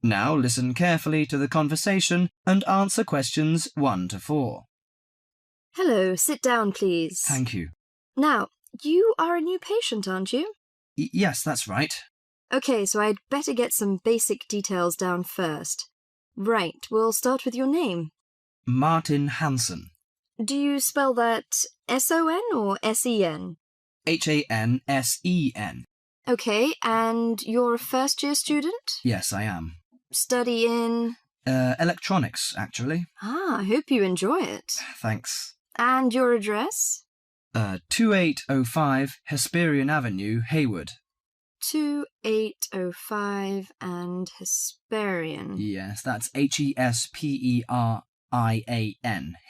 Now listen carefully to the conversation and answer questions 1 to 4. Hello, sit down, please. Thank you. Now, you are a new patient, aren't you? Yes, that's right. Okay, so I'd better get some basic details down first. Right, we'll start with your name. Martin Hansen. Do you spell that S-O-N or S-E-N? Hansen. Okay, and you're a first-year student? Yes, I am. Study in? Electronics, actually. I hope you enjoy it. Thanks. And your address? 2805 Hesperian Avenue, Hayward. 2805 and Hesperian. Yes, that's Hesperian.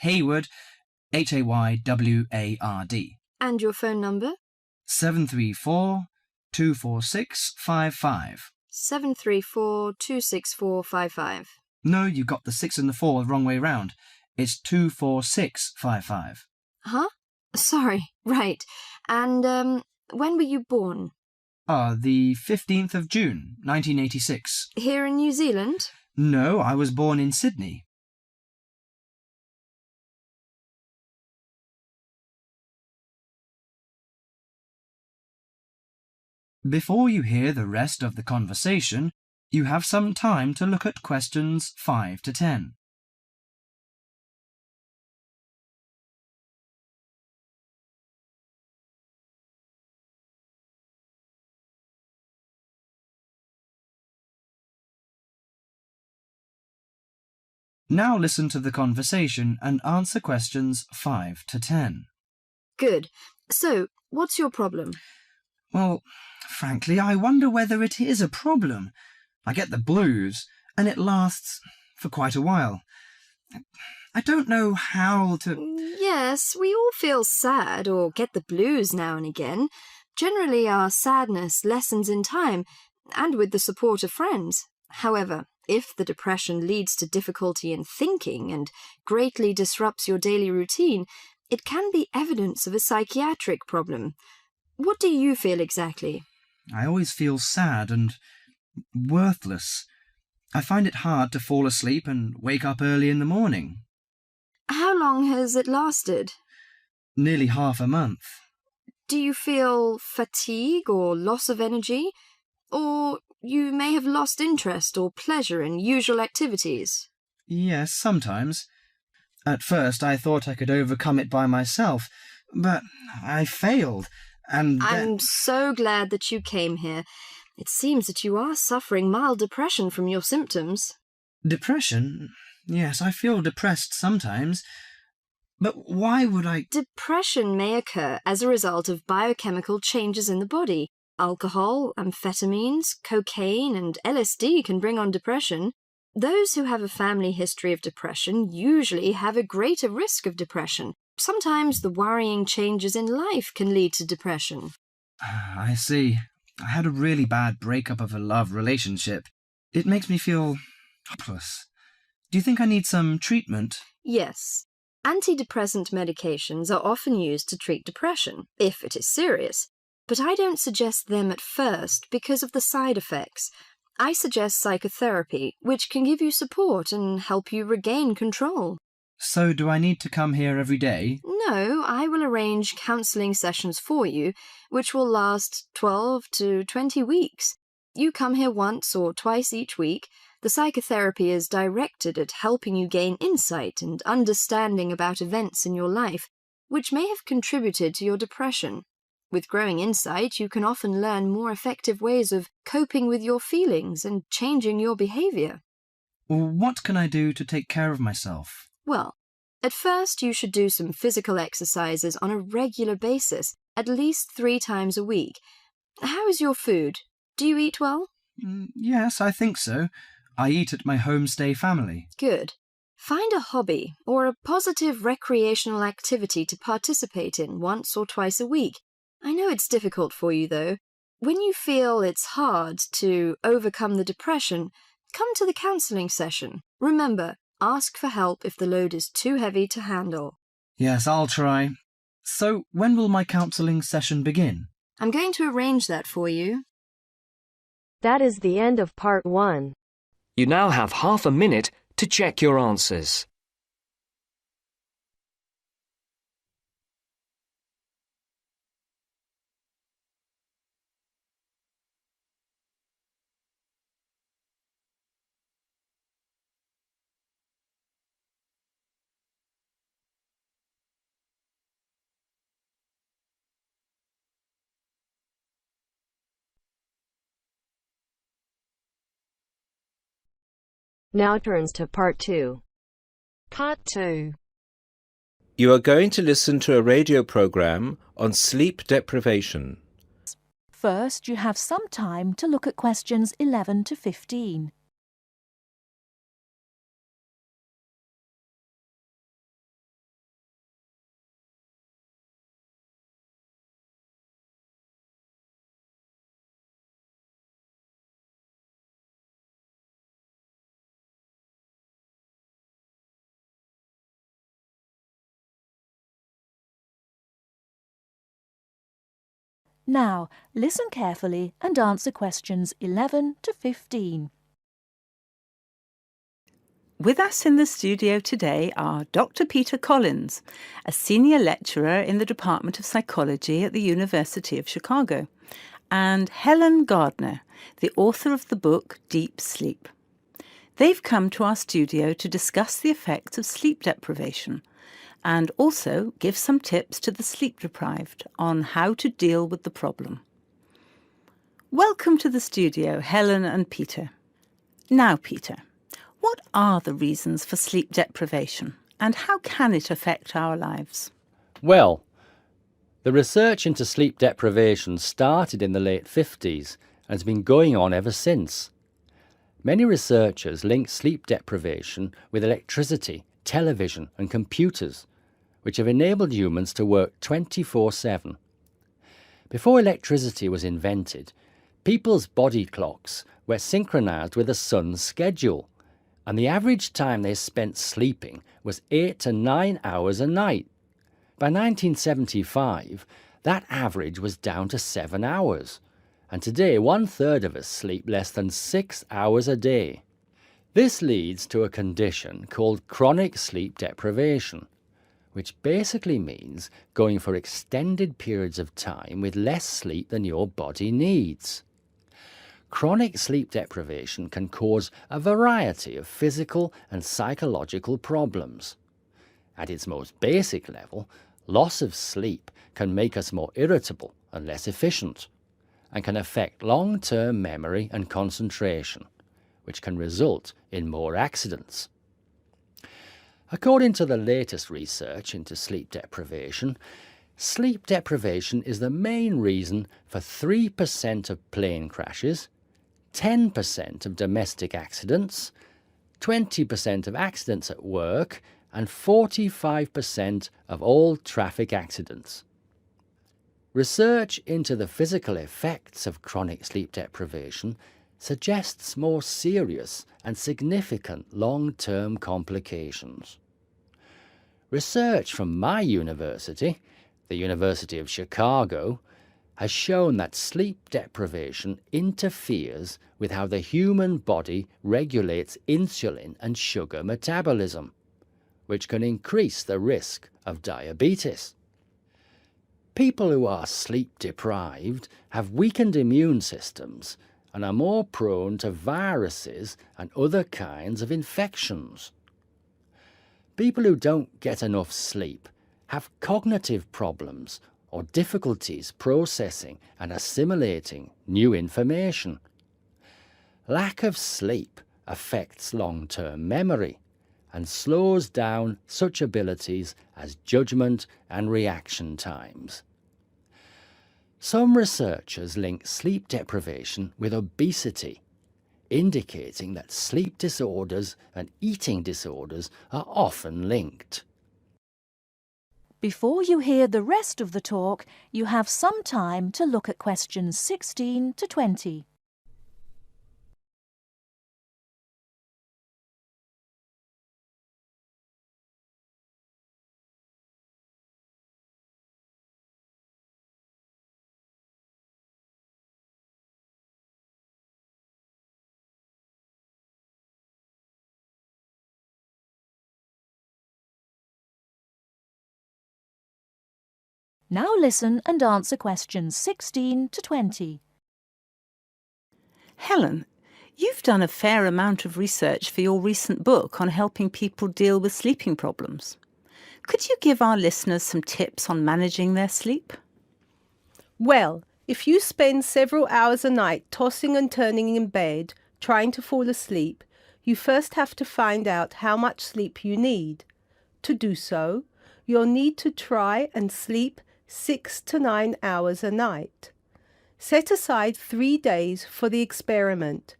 Hayward, Hayward. And your phone number? 734-246-55. 734-26455. No, you got the 6 and the 4 the wrong way round. It's 24655. Huh? Sorry, right. And, when were you born? The 15th of June, 1986. Here in New Zealand? No, I was born in Sydney. Before you hear the rest of the conversation, you have some time to look at questions 5 to 10. Now listen to the conversation and answer questions 5 to 10. Good. So, what's your problem? Well, frankly, I wonder whether it is a problem. I get the blues, and it lasts for quite a while. I don't know how to... Yes, we all feel sad or get the blues now and again. Generally, our sadness lessens in time, and with the support of friends. However, if the depression leads to difficulty in thinking and greatly disrupts your daily routine, it can be evidence of a psychiatric problem. What do you feel exactly? I always feel sad and worthless. I find it hard to fall asleep and wake up early in the morning. How long has it lasted? Nearly half a month. Do you feel fatigue or loss of energy? Or you may have lost interest or pleasure in usual activities? Yes, sometimes. At first I thought I could overcome it by myself, but I failed, and I'm so glad that you came here. It seems that you are suffering mild depression from your symptoms. Depression? Yes, I feel depressed sometimes. But why would I... Depression may occur as a result of biochemical changes in the body. Alcohol, amphetamines, cocaine, and LSD can bring on depression. Those who have a family history of depression usually have a greater risk of depression. Sometimes the worrying changes in life can lead to depression. I see. I had a really bad breakup of a love relationship. It makes me feel hopeless. Do you think I need some treatment? Yes. Antidepressant medications are often used to treat depression, if it is serious. But I don't suggest them at first because of the side effects. I suggest psychotherapy, which can give you support and help you regain control. So do I need to come here every day? No, I will arrange counselling sessions for you, which will last 12 to 20 weeks. You come here once or twice each week. The psychotherapy is directed at helping you gain insight and understanding about events in your life, which may have contributed to your depression. With growing insight, you can often learn more effective ways of coping with your feelings and changing your behaviour. What can I do to take care of myself? Well, at first you should do some physical exercises on a regular basis, at least 3 times a week. How is your food? Do you eat well? Yes, I think so. I eat at my homestay family. Good. Find a hobby or a positive recreational activity to participate in once or twice a week. I know it's difficult for you, though. When you feel it's hard to overcome the depression, come to the counselling session. Remember, ask for help if the load is too heavy to handle. Yes, I'll try. So, when will my counselling session begin? I'm going to arrange that for you. That is the end of part 1. You now have half a minute to check your answers. Now turns to Part 2. Part 2. You are going to listen to a radio program on sleep deprivation. First, you have some time to look at questions 11 to 15. Now, listen carefully and answer questions 11 to 15. With us in the studio today are Dr. Peter Collins, a senior lecturer in the Department of Psychology at the University of Chicago, and Helen Gardner, the author of the book Deep Sleep. They've come to our studio to discuss the effects of sleep deprivation and also give some tips to the sleep deprived on how to deal with the problem. Welcome to the studio, Helen and Peter. Now, Peter, what are the reasons for sleep deprivation and how can it affect our lives? Well, the research into sleep deprivation started in the late 50s and has been going on ever since. Many researchers link sleep deprivation with electricity, television and computers, which have enabled humans to work 24/7. Before electricity was invented, people's body clocks were synchronized with the sun's schedule, and the average time they spent sleeping was 8 to 9 hours a night. By 1975, that average was down to 7 hours, and today 1/3 of us sleep less than 6 hours a day. This leads to a condition called chronic sleep deprivation, which basically means going for extended periods of time with less sleep than your body needs. Chronic sleep deprivation can cause a variety of physical and psychological problems. At its most basic level, loss of sleep can make us more irritable and less efficient, and can affect long-term memory and concentration, which can result in more accidents. According to the latest research into sleep deprivation is the main reason for 3% of plane crashes, 10% of domestic accidents, 20% of accidents at work, and 45% of all traffic accidents. Research into the physical effects of chronic sleep deprivation suggests more serious and significant long-term complications. Research from my university, the University of Chicago, has shown that sleep deprivation interferes with how the human body regulates insulin and sugar metabolism, which can increase the risk of diabetes. People who are sleep deprived have weakened immune systems and are more prone to viruses and other kinds of infections. People who don't get enough sleep have cognitive problems or difficulties processing and assimilating new information. Lack of sleep affects long-term memory and slows down such abilities as judgment and reaction times. Some researchers link sleep deprivation with obesity, indicating that sleep disorders and eating disorders are often linked. Before you hear the rest of the talk, you have some time to look at questions 16 to 20. Now listen and answer questions 16 to 20. Helen, you've done a fair amount of research for your recent book on helping people deal with sleeping problems. Could you give our listeners some tips on managing their sleep? Well, if you spend several hours a night tossing and turning in bed, trying to fall asleep, you first have to find out how much sleep you need. To do so, you'll need to try and sleep 6 to 9 hours a night. Set aside 3 days for the experiment.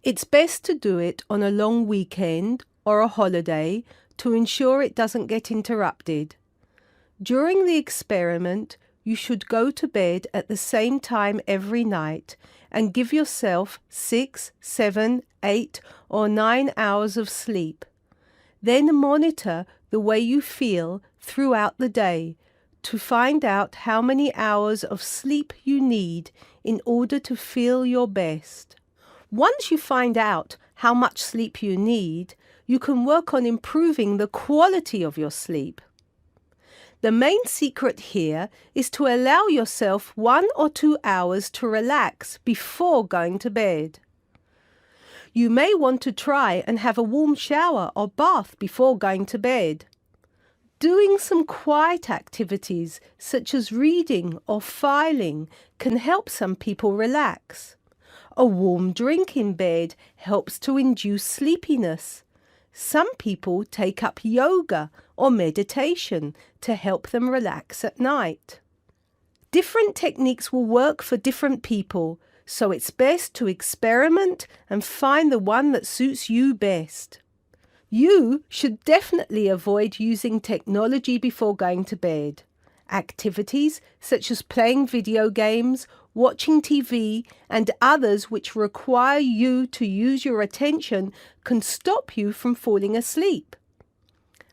It's best to do it on a long weekend or a holiday to ensure it doesn't get interrupted. During the experiment, you should go to bed at the same time every night and give yourself 6, 7, 8 or 9 hours of sleep. Then monitor the way you feel throughout the day to find out how many hours of sleep you need in order to feel your best. Once you find out how much sleep you need, you can work on improving the quality of your sleep. The main secret here is to allow yourself 1 or 2 hours to relax before going to bed. You may want to try and have a warm shower or bath before going to bed. Doing some quiet activities such as reading or filing can help some people relax. A warm drink in bed helps to induce sleepiness. Some people take up yoga or meditation to help them relax at night. Different techniques will work for different people, so it's best to experiment and find the one that suits you best. You should definitely avoid using technology before going to bed. Activities such as playing video games, watching TV, and others which require you to use your attention can stop you from falling asleep.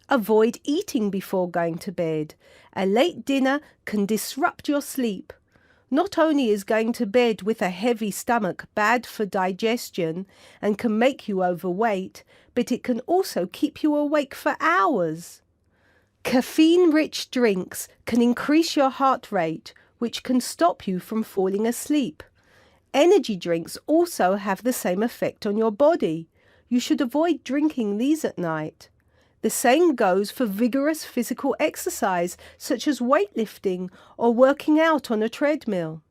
Avoid eating before going to bed. A late dinner can disrupt your sleep. Not only is going to bed with a heavy stomach bad for digestion and can make you overweight, but it can also keep you awake for hours. Caffeine-rich drinks can increase your heart rate, which can stop you from falling asleep. Energy drinks also have the same effect on your body. You should avoid drinking these at night. The same goes for vigorous physical exercise such as weightlifting or working out on a treadmill.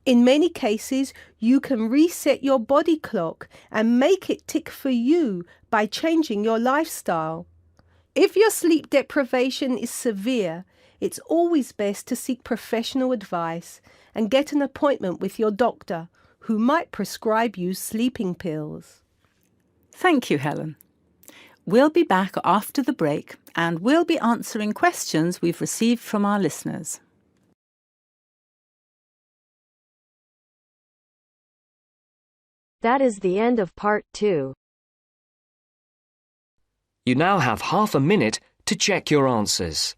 In many cases, you can reset your body clock and make it tick for you by changing your lifestyle. If your sleep deprivation is severe, it's always best to seek professional advice and get an appointment with your doctor, who might prescribe you sleeping pills. Thank you, Helen. We'll be back after the break and we'll be answering questions we've received from our listeners. That is the end of part 2. You now have half a minute to check your answers.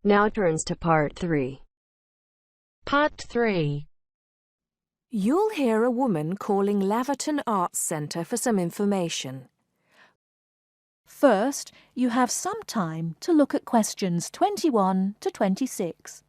Now turns to part 3. Part 3. You'll hear a woman calling Laverton Arts Centre for some information. First, you have some time to look at questions 21 to 26.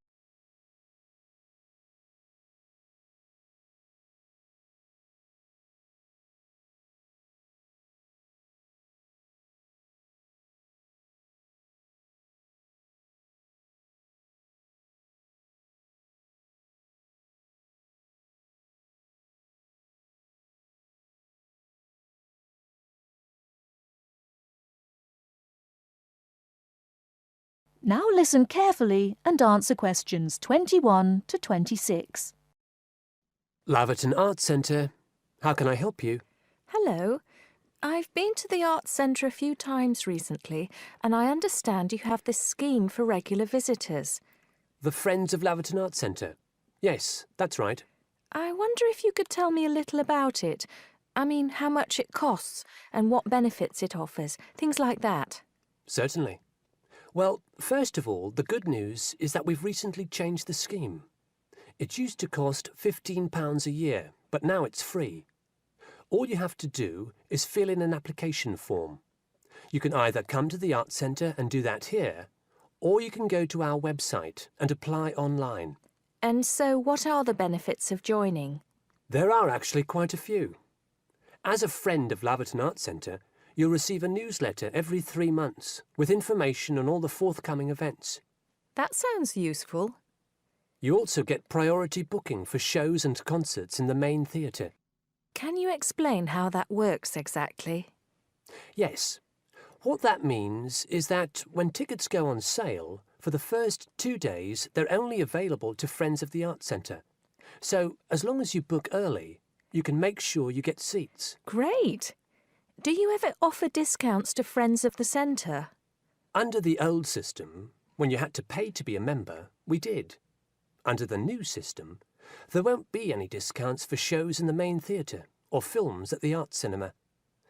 Now listen carefully and answer questions 21 to 26. Laverton Arts Centre. How can I help you? Hello. I've been to the Arts Centre a few times recently, and I understand you have this scheme for regular visitors. The Friends of Laverton Arts Centre. Yes, that's right. I wonder if you could tell me a little about it. I mean, how much it costs and what benefits it offers, things like that. Certainly. Well, first of all, the good news is that we've recently changed the scheme. It used to cost £15 a year, but now it's free. All you have to do is fill in an application form. You can either come to the Arts Centre and do that here, or you can go to our website and apply online. And so what are the benefits of joining? There are actually quite a few. As a friend of Laverton Arts Centre, you'll receive a newsletter every 3 months with information on all the forthcoming events. That sounds useful. You also get priority booking for shows and concerts in the main theatre. Can you explain how that works exactly? Yes. What that means is that when tickets go on sale, for the first 2 days they're only available to friends of the Arts Centre. So as long as you book early, you can make sure you get seats. Great! Do you ever offer discounts to friends of the centre? Under the old system, when you had to pay to be a member, we did. Under the new system, there won't be any discounts for shows in the main theatre or films at the Arts Cinema.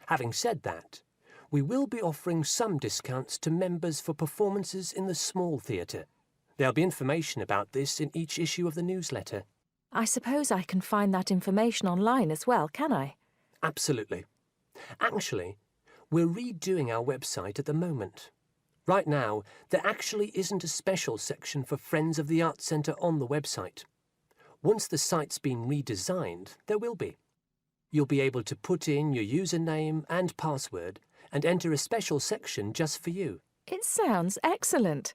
Having said that, we will be offering some discounts to members for performances in the small theatre. There'll be information about this in each issue of the newsletter. I suppose I can find that information online as well, can I? Absolutely. Actually, we're redoing our website at the moment. Right now, there actually isn't a special section for Friends of the Arts Centre on the website. Once the site's been redesigned, there will be. You'll be able to put in your username and password and enter a special section just for you. It sounds excellent.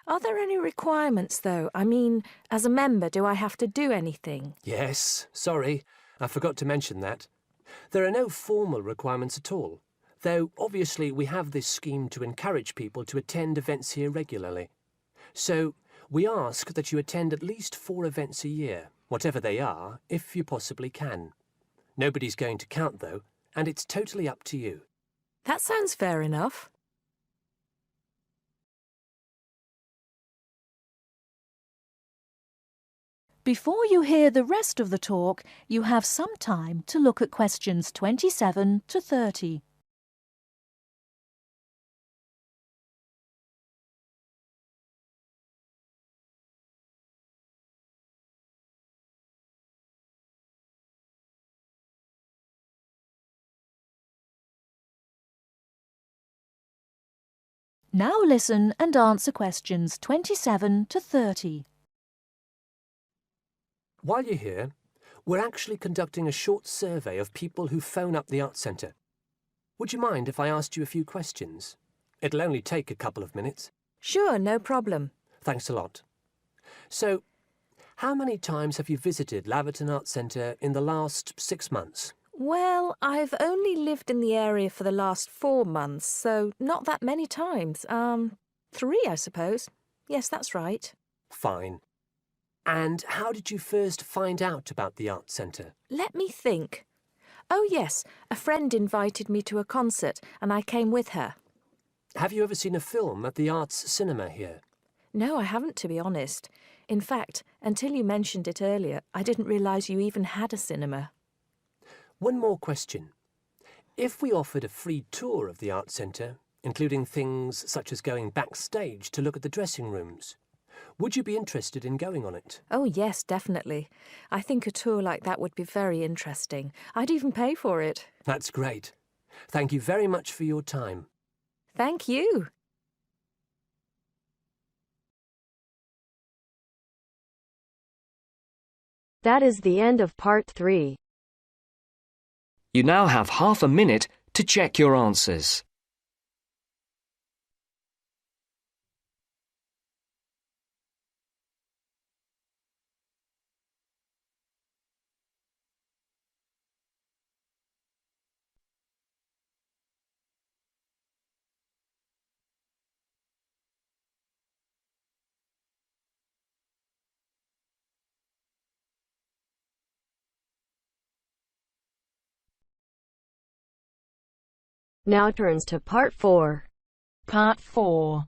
Are there any requirements, though? I mean, as a member, do I have to do anything? Yes, sorry, I forgot to mention that. There are no formal requirements at all, though obviously we have this scheme to encourage people to attend events here regularly. So we ask that you attend at least 4 events a year, whatever they are, if you possibly can. Nobody's going to count, though, and it's totally up to you. That sounds fair enough. Before you hear the rest of the talk, you have some time to look at questions 27 to 30. Now listen and answer questions 27 to 30. While you're here, we're actually conducting a short survey of people who phone up the Arts Centre. Would you mind if I asked you a few questions? It'll only take a couple of minutes. Sure, no problem. Thanks a lot. So, how many times have you visited Laverton Arts Centre in the last 6 months? Well, I've only lived in the area for the last 4 months, so not that many times. 3, I suppose. Yes, that's right. Fine. And how did you first find out about the Arts Centre? Let me think. Oh, yes, a friend invited me to a concert, and I came with her. Have you ever seen a film at the Arts Cinema here? No, I haven't, to be honest. In fact, until you mentioned it earlier, I didn't realise you even had a cinema. One more question. If we offered a free tour of the Arts Centre, including things such as going backstage to look at the dressing rooms, would you be interested in going on it? Oh, yes, definitely. I think a tour like that would be very interesting. I'd even pay for it. That's great. Thank you very much for your time. Thank you. That is the end of part 3. You now have half a minute to check your answers. Now turns to part 4. Part 4.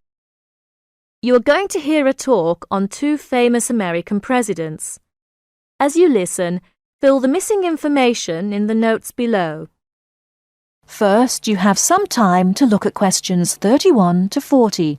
You are going to hear a talk on two famous American presidents. As you listen, fill the missing information in the notes below. First, you have some time to look at questions 31 to 40.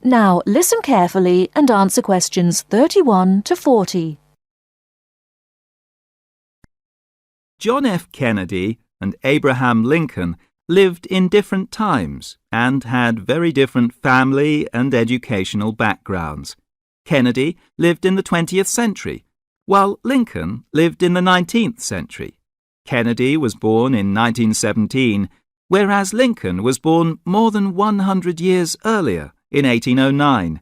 Now, listen carefully and answer questions 31 to 40. John F. Kennedy and Abraham Lincoln lived in different times and had very different family and educational backgrounds. Kennedy lived in the 20th century, while Lincoln lived in the 19th century. Kennedy was born in 1917, whereas Lincoln was born more than 100 years earlier, in 1809.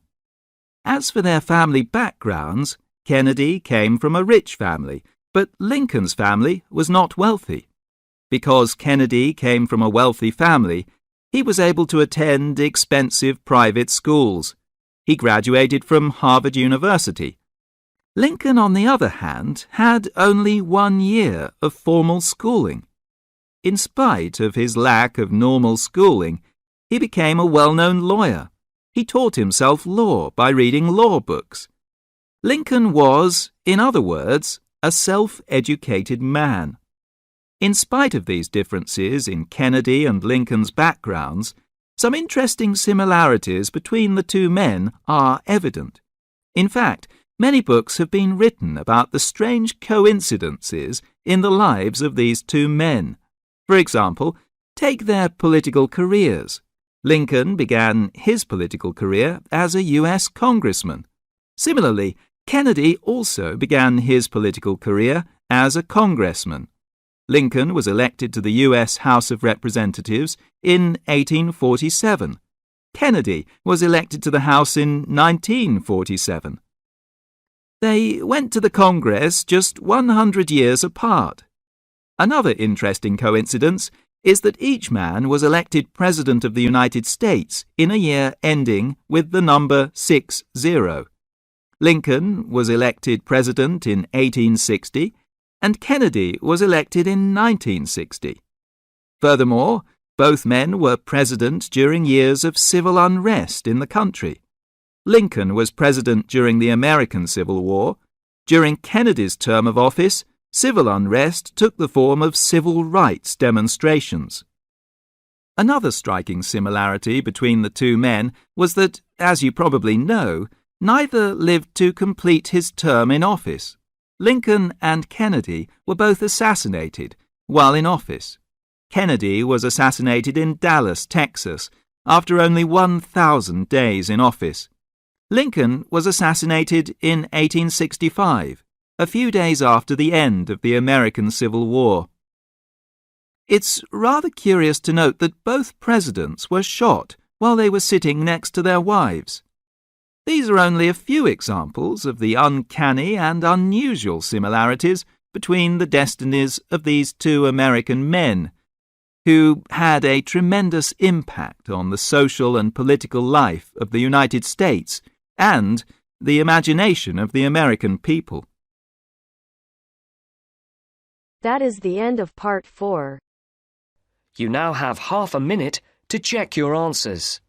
As for their family backgrounds, Kennedy came from a rich family, but Lincoln's family was not wealthy. Because Kennedy came from a wealthy family, he was able to attend expensive private schools. He graduated from Harvard University. Lincoln, on the other hand, had only 1 year of formal schooling. In spite of his lack of normal schooling, he became a well-known lawyer. He taught himself law by reading law books. Lincoln was, in other words, a self-educated man. In spite of these differences in Kennedy and Lincoln's backgrounds, some interesting similarities between the two men are evident. In fact, many books have been written about the strange coincidences in the lives of these two men. For example, take their political careers. Lincoln began his political career as a U.S. congressman. Similarly, Kennedy also began his political career as a congressman. Lincoln was elected to the U.S. House of Representatives in 1847. Kennedy was elected to the House in 1947. They went to the Congress just 100 years apart. Another interesting coincidence is that each man was elected President of the United States in a year ending with the number 60. Lincoln was elected President in 1860 and Kennedy was elected in 1960. Furthermore, both men were president during years of civil unrest in the country. Lincoln was president during the American Civil War. During Kennedy's term of office, civil unrest took the form of civil rights demonstrations. Another striking similarity between the two men was that, as you probably know, neither lived to complete his term in office. Lincoln and Kennedy were both assassinated while in office. Kennedy was assassinated in Dallas, Texas, after only 1,000 days in office. Lincoln was assassinated in 1865. A few days after the end of the American Civil War. It's rather curious to note that both presidents were shot while they were sitting next to their wives. These are only a few examples of the uncanny and unusual similarities between the destinies of these two American men, who had a tremendous impact on the social and political life of the United States and the imagination of the American people. That is the end of part 4. You now have half a minute to check your answers.